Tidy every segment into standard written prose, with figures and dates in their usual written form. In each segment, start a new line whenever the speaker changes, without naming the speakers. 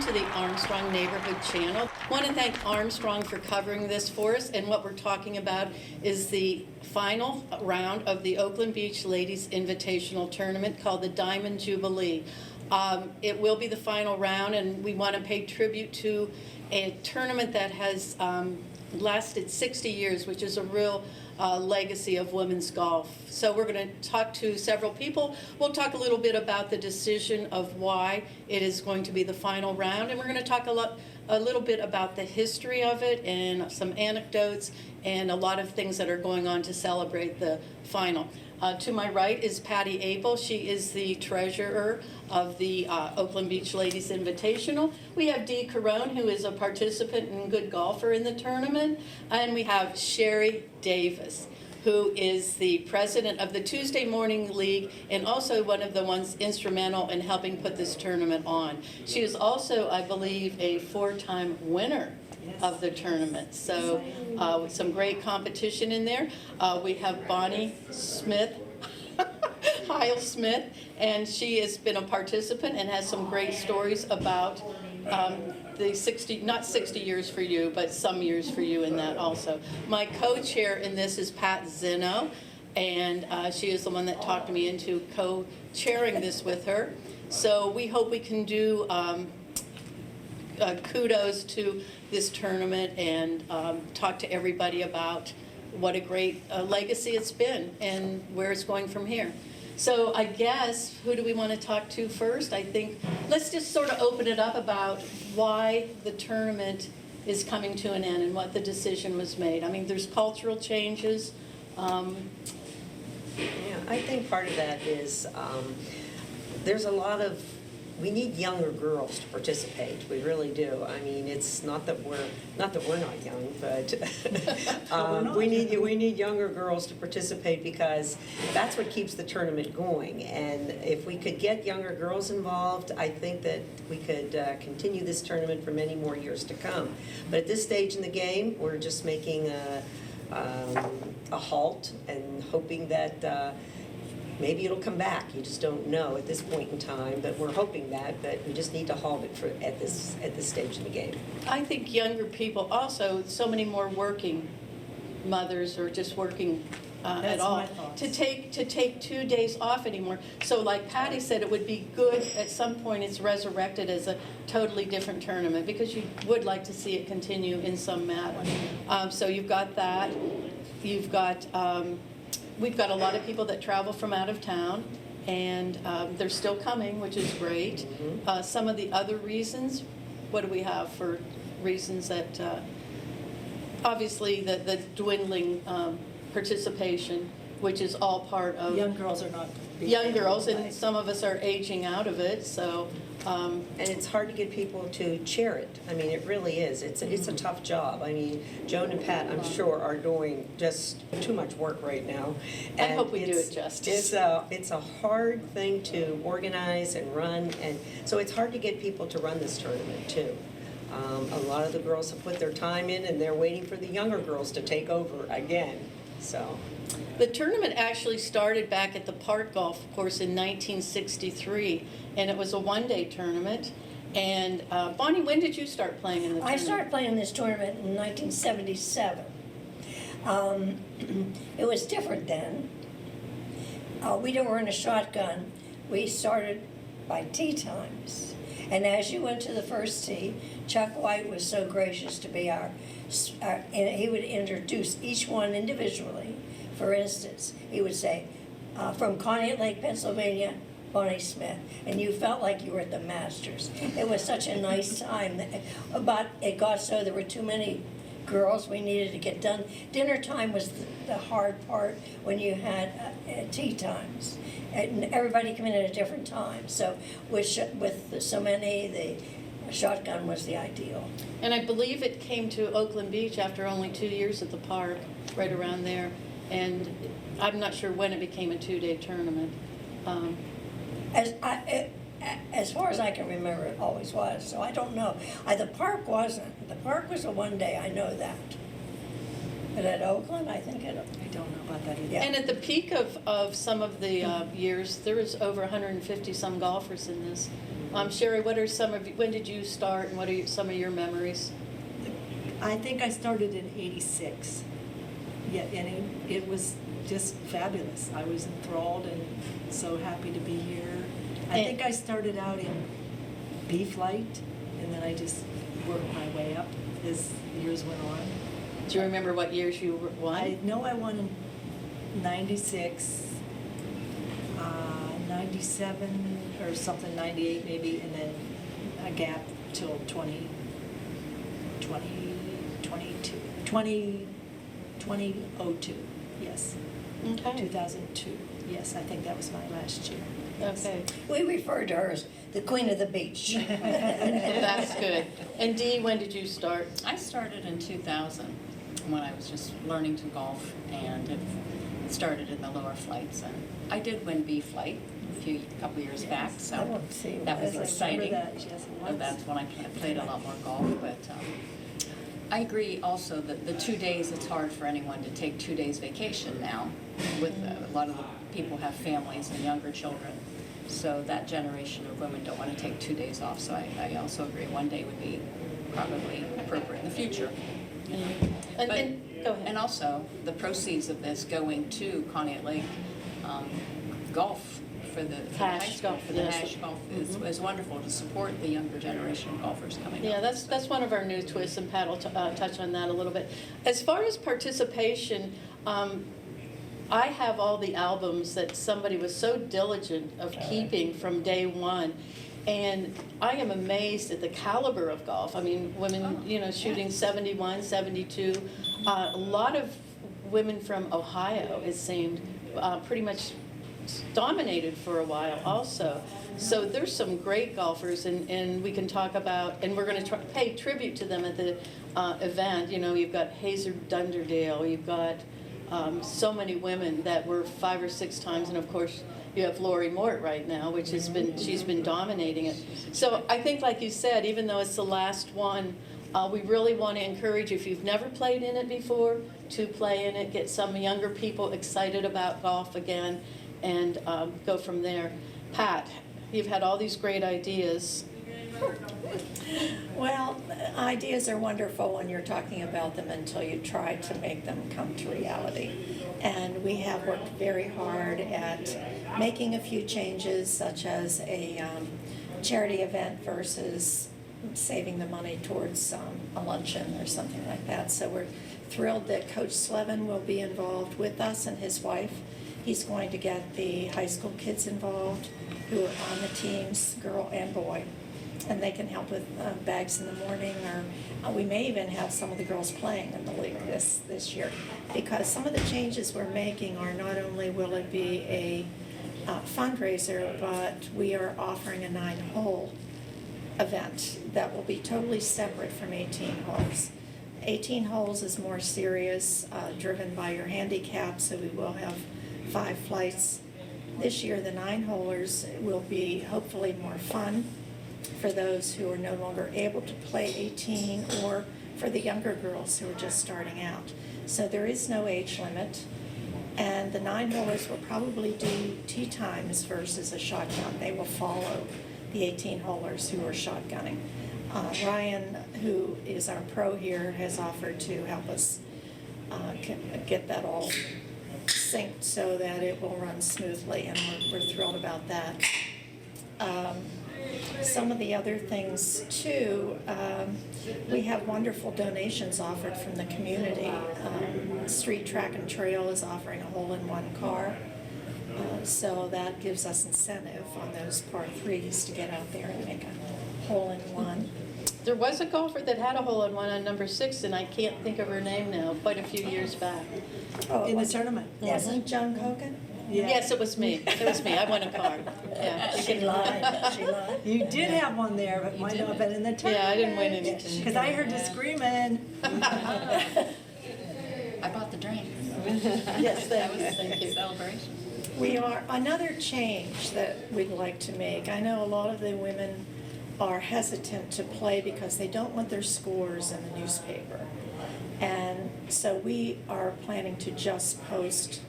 to the Armstrong Neighborhood Channel. I want to thank Armstrong for covering this for us, and what we're talking about is the final round of the Oakland Beach Ladies Invitational Tournament called the Diamond Jubilee. It will be the final round, and we want to pay tribute to a tournament that has lasted 60 years, which is a real legacy of women's golf. So we're going to talk to several people. We'll talk a little bit about the decision of why it is going to be the final round, and we're going to talk a little bit about the history of it and some anecdotes and a lot of things that are going on to celebrate the final. To my right is Patty Abel. She is the treasurer of the Oakland Beach Ladies Invitational. We have Dee Carone, who is a participant and good golfer in the tournament. And we have Sherry Davis, who is the president of the Tuesday Morning League and also one of the ones instrumental in helping put this tournament on. She is also, I believe, a 4-time winner of the tournament. So some great competition in there. We have Bonnie Smith, Heil Smith, and she has been a participant and has some great stories about the 60, not 60 years for you, but some years for you in that also. My co-chair in this is Pat Zeno, and she is the one that talked me into co-chairing this with her. So we hope we can do kudos to this tournament and talk to everybody about what a great legacy it's been and where it's going from here. So I guess, who do we want to talk to first? I think let's just sort of open it up about why the tournament is coming to an end and what the decision was made. I mean, there's cultural changes.
Yeah, I think part of that is there's a lot of, we need younger girls to participate. We really do. I mean, it's not that we're not young, but we need younger girls to participate because that's what keeps the tournament going. And if we could get younger girls involved, I think that we could continue this tournament for many more years to come. But at this stage in the game, we're just making a halt and hoping that. Maybe it'll come back. You just don't know at this point in time, but we're hoping that. But we just need to halt it at this stage of the game.
I think younger people also, so many more working mothers or just working at all, to take 2 days off anymore. So like Patty said, it would be good at some point it's resurrected as a totally different tournament because you would like to see it continue in some manner. So you've got that. You've got. We've got a lot of people that travel from out of town, and they're still coming, which is great. Some of the other reasons, what do we have for reasons that, obviously the dwindling participation, which is all part of...
Young girls are not...
Young girls, and some of us are aging out of it, so...
and it's hard to get people to chair it. I mean, it really is. It's a tough job. I mean, Joan and Pat, I'm sure, are doing just too much work right now.
And I hope we do it justice.
It's a hard thing to organize and run, and so it's hard to get people to run this tournament, too. A lot of the girls have put their time in, and they're waiting for the younger girls to take over again. So.
The tournament actually started back at the Park Golf Course in 1963, and it was a one-day tournament. And Bonnie, when did you start playing in the tournament?
I started playing this tournament in 1977. It was different then. We didn't run a shotgun. We started by tee times. And as you went to the first tee, Chuck White was so gracious to be and he would introduce each one individually. For instance, he would say, from Conneaut Lake, Pennsylvania, Bonnie Smith, and you felt like you were at the Masters. It was such a nice time, but it got so there were too many girls we needed to get done. Dinner time was the hard part when you had tea times. And everybody came in at a different time. So with so many, the shotgun was the ideal.
And I believe it came to Oakland Beach after only 2 years at the park, right around there. And I'm not sure when it became a 2-day tournament.
As far as I can remember, it always was. So I don't know. The park wasn't. The park was a 1-day. I know that. But at Oakland, I think it.
I don't know about that either.
Yeah. And at the peak of some of the years, there was over 150 some golfers in this. Sherry, what are when did you start, and what are some of your memories?
I think I started in '86. Yeah, and it was just fabulous. I was enthralled and so happy to be here. I think I started out in B flight, and then I just worked my way up as years went on.
Do you remember what years you won?
I know I won in '96, '97 or something, '98 maybe, and then a gap till 2002, yes.
Okay.
2002, yes, I think that was my last year.
Okay.
We refer to her as the Queen of the Beach.
That's good. And Dee, when did you start?
I started in 2000 when I was just learning to golf, and it started in the lower flights. And I did win B flight a couple years back,
I
so
won't see
that was
what-
exciting.
That, yes, it was.
That's when I played a lot more golf. But I agree also that the 2 days, it's hard for anyone to take 2 days vacation now. With a lot of the people have families and younger children. So that generation of women don't want to take 2 days off. So I also agree 1 day would be probably appropriate in the future.
And,
But-
go ahead.
And also, the proceeds of this going to Conneaut Lake golf for the
Hash golf,
for the
yes.
hash golf is wonderful to support the younger generation of golfers coming up.
Yeah, that's one of our new twists, and Pat will touch on that a little bit. As far as participation, I have all the albums that somebody was so diligent of keeping from day one. And I am amazed at the caliber of golf. I mean, women, shooting 71, 72. A lot of women from Ohio, it seemed, pretty much dominated for a while also. So there's some great golfers, and we can talk about, and we're going to pay tribute to them at the event. You've got Hazer Dunderdale, you've got so many women that were 5 or 6 times, and of course you have Lori Mort right now, which she's been dominating it. So I think, like you said, even though it's the last one, we really want to encourage you, if you've never played in it before, to play in it, get some younger people excited about golf again, and go from there. Pat, you've had all these great ideas.
Well, ideas are wonderful when you're talking about them until you try to make them come to reality. And we have worked very hard at making a few changes, such as a charity event versus saving the money towards a luncheon or something like that. So we're thrilled that Coach Slevin will be involved with us and his wife. He's going to get the high school kids involved who are on the teams, girl and boy. And they can help with bags in the morning, or we may even have some of the girls playing in the league this year. Because some of the changes we're making are not only will it be a fundraiser, but we are offering a 9-hole event that will be totally separate from 18 holes. 18 holes is more serious, driven by your handicap, so we will have 5 flights. This year, the 9-holers will be hopefully more fun for those who are no longer able to play 18, or for the younger girls who are just starting out. So there is no age limit, and the 9-holers will probably do tee times versus a shotgun. They will follow the 18-holers who are shotgunning. Ryan, who is our pro here, has offered to help us get that all synced so that it will run smoothly, and we're thrilled about that. Some of the other things too, we have wonderful donations offered from the community. Street Track and Trail is offering a hole-in-one car, so that gives us incentive on those par 3s to get out there and make a hole-in-one.
There was a golfer that had a hole-in-one on number 6, and I can't think of her name now, quite a few years back.
Oh,
In the tournament.
Wasn't Joan Cogan?
Yeah.
Yes, it was me. It was me. I won a car. Yeah.
She lied, she lied.
You did have one there, but might not have been in the tournament.
Yeah, I didn't win anything.
Because I heard you screaming.
I bought the drink.
Yes,
That
thank
was
you, thank you.
a celebration.
We are, another change that we'd like to make, I know a lot of the women are hesitant to play because they don't want their scores in the newspaper. And so we are planning to just post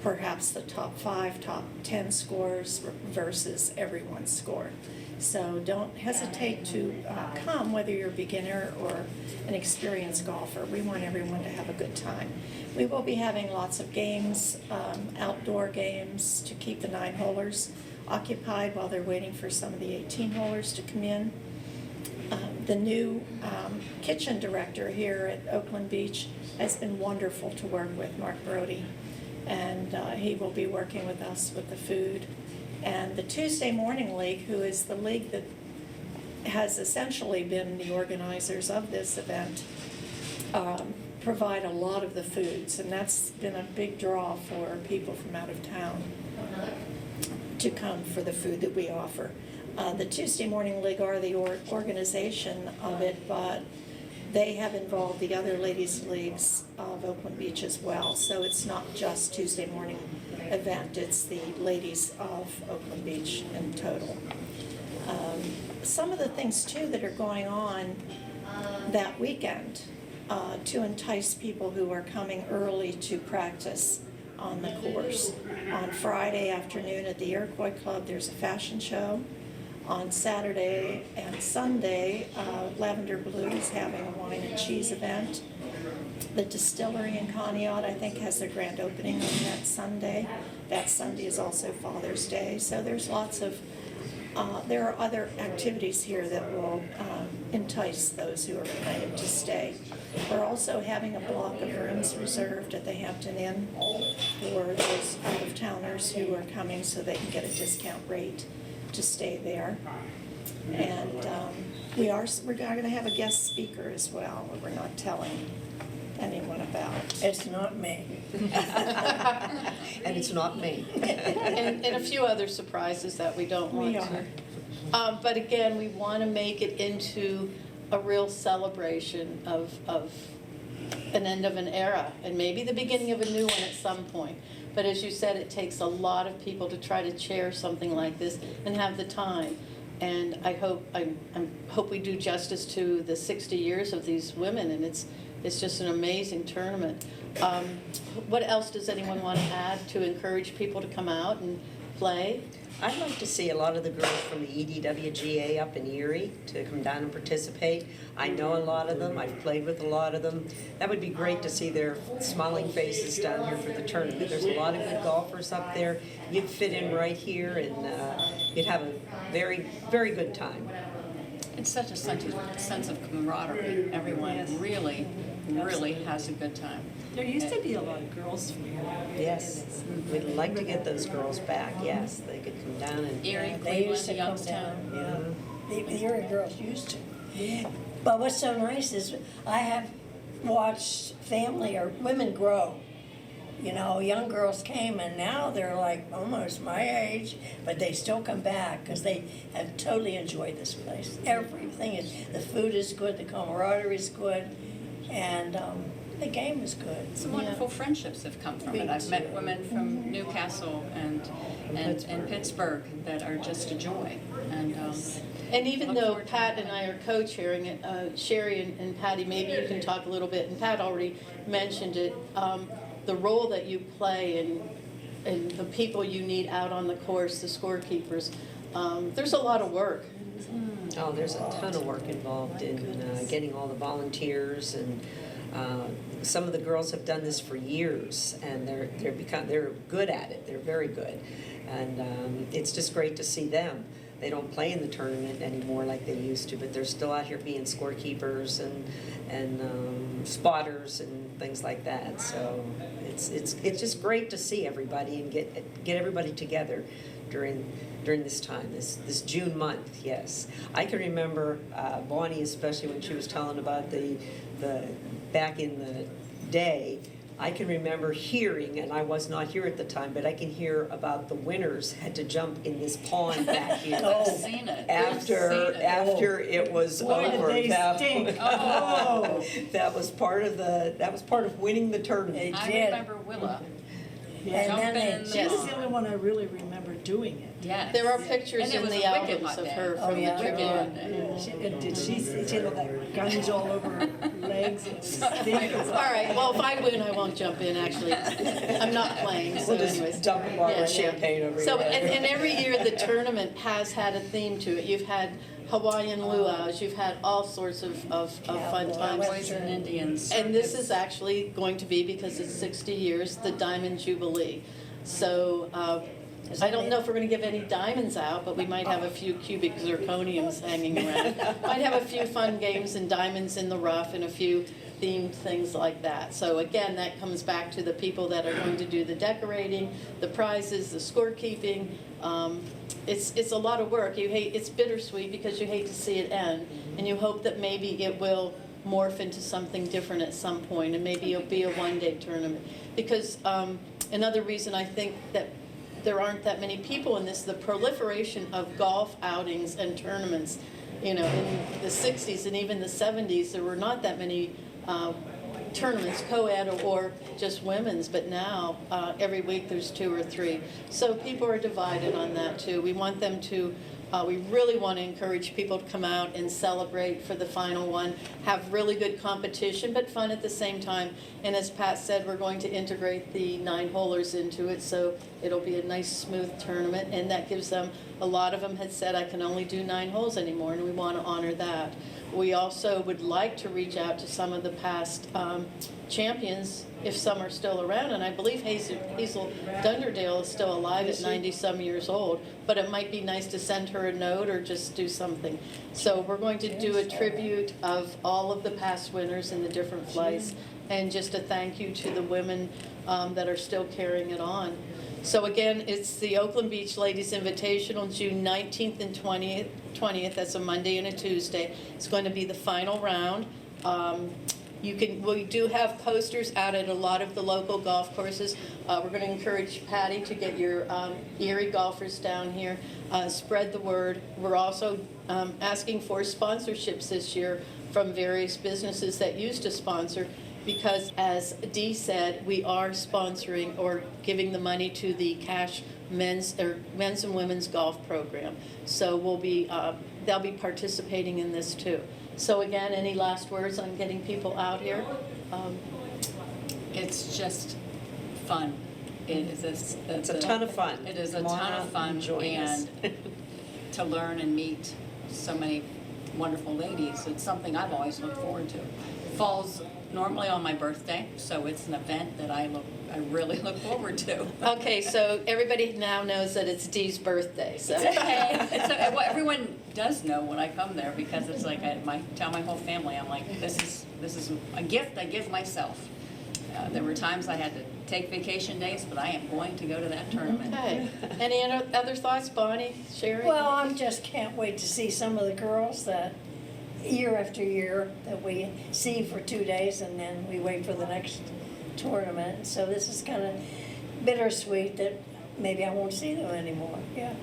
perhaps the top 5, top 10 scores versus everyone's score. So don't hesitate to come, whether you're a beginner or an experienced golfer. We want everyone to have a good time. We will be having lots of games, outdoor games, to keep the 9-holers occupied while they're waiting for some of the 18-holers to come in. The new kitchen director here at Oakland Beach has been wonderful to work with, Mark Brody, and he will be working with us with the food. And the Tuesday Morning League, who is the league that has essentially been the organizers of this event, provide a lot of the foods, and that's been a big draw for people from out of town to come for the food that we offer. The Tuesday Morning League are the organization of it, but they have involved the other ladies' leagues of Oakland Beach as well. So it's not just Tuesday morning event, it's the ladies of Oakland Beach in total. Some of the things too that are going on that weekend to entice people who are coming early to practice on the course. On Friday afternoon at the Iroquois Club, there's a fashion show. On Saturday and Sunday, Lavender Blue is having a wine and cheese event. The distillery in Conneaut, I think, has their grand opening on that Sunday. That Sunday is also Father's Day. So there's lots of, there are other activities here that will entice those who are planning to stay. We're also having a block of rooms reserved at the Hampton Inn for those out-of-towners who are coming so they can get a discount rate to stay there. And we're going to have a guest speaker as well, that we're not telling anyone about.
It's not me.
And it's not me.
And a few other surprises that we don't want to. But again, we want to make it into a real celebration of an end of an era, and maybe the beginning of a new one at some point. But as you said, it takes a lot of people to try to chair something like this and have the time. And I hope we do justice to the 60 years of these women, and it's just an amazing tournament. What else does anyone want to add to encourage people to come out and play?
I'd like to see a lot of the girls from the EDWGA up in Erie to come down and participate. I know a lot of them. I've played with a lot of them. That would be great to see their smiling faces down here for the tournament. There's a lot of good golfers up there. You'd fit in right here, and you'd have a very, very good time.
It's such a sense of camaraderie. Everyone really has a good time.
There used to be a lot of girls from here.
Yes, we'd like to get those girls back. Yes, they could come down and.
Erie,
They used
Cleveland,
to come
Youngstown.
down, yeah. The Erie girls used to. But what's so nice is I have watched family or women grow. You know, young girls came and now they're like almost my age, but they still come back because they have totally enjoyed this place. Everything is, the food is good, the camaraderie is good, and the game is good.
Some wonderful friendships have come from
Me
it. I've met
too.
women from Newcastle and Pittsburgh that are just a joy.
And even
Look
though
forward to
Pat
that.
and I are co-chairing it, Sherry and Patty, maybe you can talk a little bit, and Pat already mentioned it, the role that you play and the people you need out on the course, the scorekeepers. There's a lot of work.
Oh, there's a ton of work involved in getting all the volunteers, and some of the girls have done this for years, and they're good at it. They're very good, and it's just great to see them. They don't play in the tournament anymore like they used to, but they're still out here being scorekeepers and spotters and things like that. So it's just great to see everybody and get everybody together during this time, this June month. Yes, I can remember Bonnie, especially when she was telling about the back in the day. I can remember hearing, and I was not here at the time, but I can hear about the winners had to jump in this pond back here.
I've seen it.
After it was
Boy, did
over.
they
That-
stink.
that was part of winning the tournament.
They
I
did.
remember Willa.
Yeah.
And then
Jumping
they-
in the
She was
lawn.
the only one I really remember doing it.
Yes.
There are pictures
And it
in
was
the
a wicked
albums
hot
of
day.
her
Oh,
from the
yeah.
Tribune.
And she had all that guns all over her legs and sneakers.
All right, well, if I win, I won't jump in, actually. I'm not playing, so
We'll just
anyways.
dump a bottle
Yeah,
of
yeah.
champagne over
So,
your head.
and every year, the tournament has had a theme to it. You've had Hawaiian luau's, you've had all sorts of fun times.
Cowboys and Indians.
And this
circus.
is actually going to be, because it's 60 years, the Diamond Jubilee. So, I don't know if we're gonna give any diamonds out, but we might have a few cubic zirconiums hanging around. Might have a few fun games and diamonds in the rough and a few themed things like that. So again, that comes back to the people that are going to do the decorating, the prizes, the scorekeeping. It's a lot of work. It's bittersweet because you hate to see it end, and you hope that maybe it will morph into something different at some point, and maybe it'll be a one-day tournament. Because another reason I think that there aren't that many people in this, the proliferation of golf outings and tournaments. You know, in the 60s and even the 70s, there were not that many tournaments, co-ed or just women's, but now every week there's 2 or 3. So people are divided on that too. We want them to, we really want to encourage people to come out and celebrate for the final one, have really good competition, but fun at the same time. And as Pat said, we're going to integrate the 9-holers into it, so it'll be a nice, smooth tournament, and that gives them, a lot of them had said, I can only do 9 holes anymore, and we want to honor that. We also would like to reach out to some of the past champions, if some are still around, and I believe Hazel Dunderdale is still alive at 90-some years old, but it might be nice to send her a note or just do something. So we're going to do a tribute of all of the past winners in the different flights, and just a thank you to the women that are still carrying it on. So again, it's the Oakland Beach Ladies Invitational, June 19th and 20th. That's a Monday and a Tuesday. It's going to be the final round. We do have posters out at a lot of the local golf courses. We're going to encourage Patty to get your Erie golfers down here, spread the word. We're also asking for sponsorships this year from various businesses that used to sponsor, because as Dee said, we are sponsoring or giving the money to the Cash men's and women's golf program. So they'll be participating in this too. So again, any last words on getting people out here?
It's just fun. It's
a ton of fun.
It is a
Come on
ton
out
of fun,
and join us.
and to learn and meet so many wonderful ladies. It's something I've always looked forward to. Falls normally on my birthday, so it's an event that I really look forward to.
Okay, so everybody now knows that it's Dee's birthday, so.
It's okay. Well, everyone does know when I come there, because it's like I tell my whole family, I'm like, this is a gift I give myself. There were times I had to take vacation days, but I am going to go to that tournament.
Okay. Any other thoughts, Bonnie, Sherry?
Well, I just can't wait to see some of the girls that year after year that we see for 2 days, and then we wait for the next tournament. So this is kind of bittersweet that maybe I won't see them anymore. Yeah.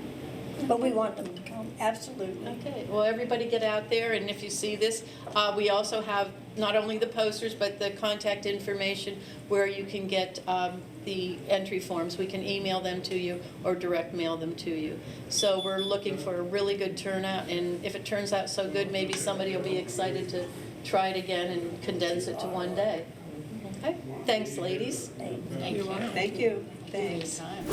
But we want them to come, absolutely.
Okay, well, everybody get out there, and if you see this, we also have not only the posters, but the contact information where you can get the entry forms. We can email them to you or direct mail them to you. So we're looking for a really good turnout, and if it turns out so good, maybe somebody will be excited to try it again and condense it to one day. Okay, thanks, ladies.
Thank you.
Thank you. Thanks.
Time.